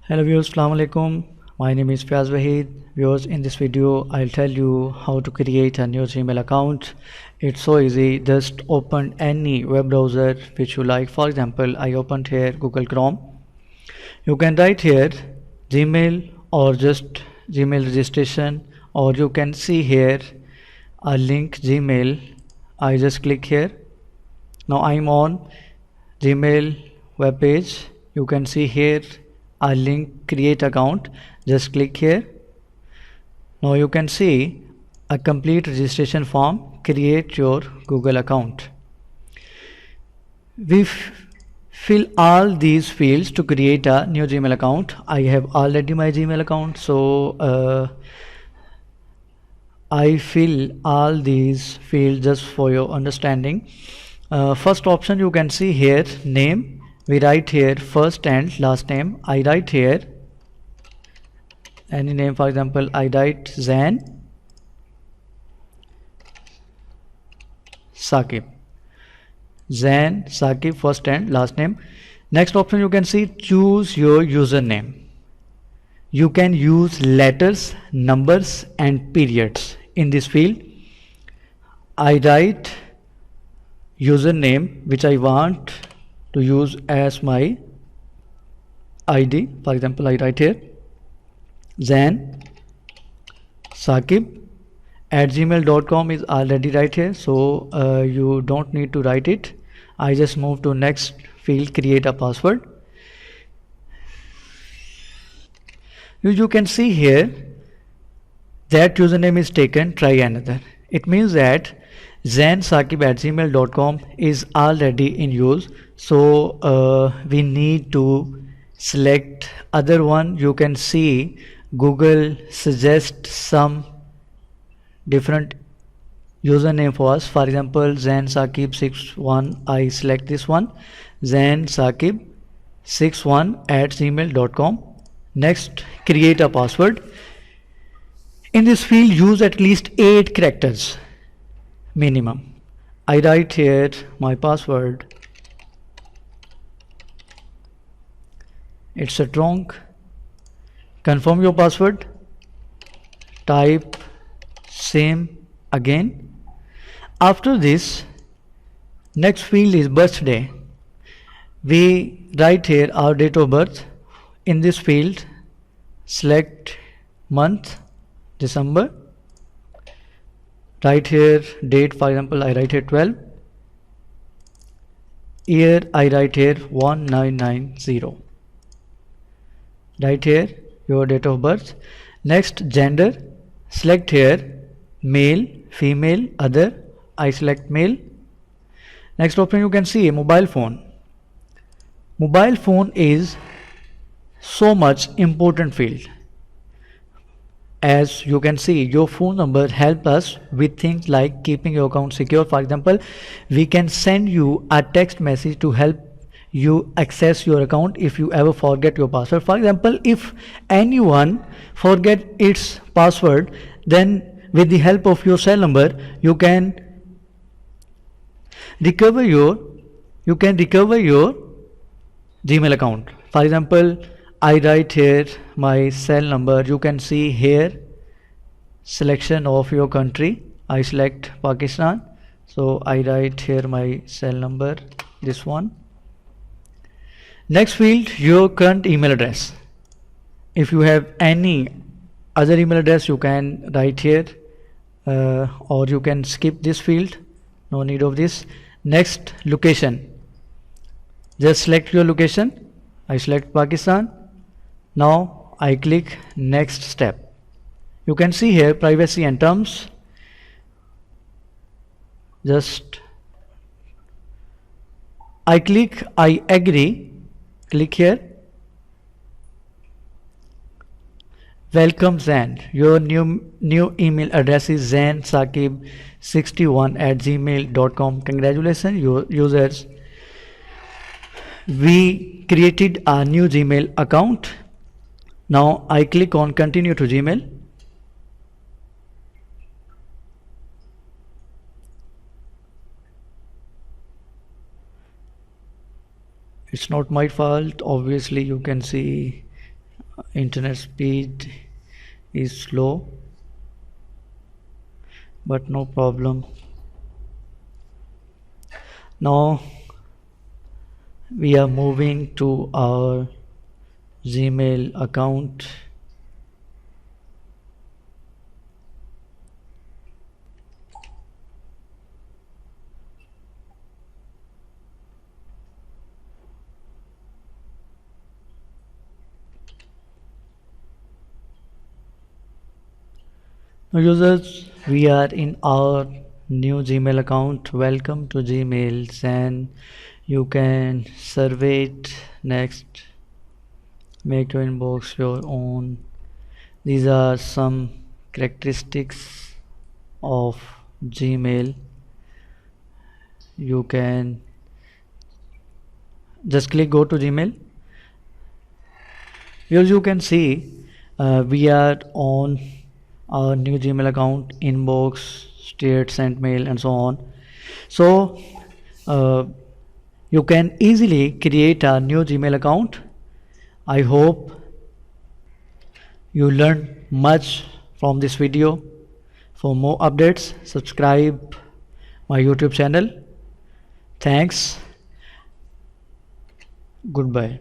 Hello viewers, Assalamu alaikum. My name is Fiyaz Wahid. Viewers, in this video I'll tell you how to create a new Gmail account. It's so easy. Just open any web browser which you like. For example, I opened here Google Chrome. You can write here Gmail or just Gmail registration, or you can see here a link Gmail. I just click here. Now I'm on Gmail web page. You can see here a link create account. Just click here. Now you can see a complete registration form. Create your Google account. We fill all these fields to create a new Gmail account. I have already my Gmail account, so I fill all these fields just for your understanding. First option you can see here, name. We write here first and last name. I write here any name. For example, I write Zain Saqib. Zain Saqib, first and last name. Next option you can see, choose your username. You can use letters, numbers and periods in this field. I write username which I want to use as my ID. For example, I write here Zain Saqib at gmail.com is already right here, so you don't need to write it. I just move to next field, create a password. You can see here that username is taken, try another. It means that zainsaqib at gmail.com is already in use, so we need to select other one. You can see Google suggests some different username for us. For example, zainsaqib61, I select this one, zainsaqib61 at gmail.com. Next, create a password. In this field, use at least 8 characters minimum. I write here my password. It's strong. Confirm your password. Type same again. After this, next field is birthday. We write here our date of birth. In this field, select month, December. Write here date. For example, I write here 12. Year, I write here 1990. Write here your date of birth. Next, gender. Select here male, female, other. I select male. Next option you can see, mobile phone. Mobile phone is so much important field. As you can see, your phone number help us with things like keeping your account secure. For example, we can send you a text message to help you access your account if you ever forget your password. For example, if anyone forget its password, then with the help of your cell number, you can recover your Gmail account. For example, I write here my cell number. You can see here selection of your country. I select Pakistan, so I write here my cell number, this one. Next field, your current email address. If you have any other email address, you can write here, or you can skip this field, no need of this. Next, location. Just select your location. I select Pakistan. Now I click next step. You can see here privacy and terms. Just I click I agree. Click here. Welcome Zain. Your new email address is zainsaqib61 at gmail.com. Congratulations, your users. We created a new Gmail account. Now I click on continue to Gmail. It's not my fault. Obviously you can see internet speed is slow, but no problem. Now we are moving to our Gmail account. Now users, we are in our new Gmail account. Welcome to Gmail, and you can survey it. Next, make your inbox your own. These are some characteristics of Gmail. You can just click go to Gmail. As you can see, we are on our new Gmail account, inbox, state, sent mail, and so on. So uh, you can easily create a new Gmail account. I hope you learned much from this video. For more updates, subscribe my YouTube channel. Thanks. Goodbye.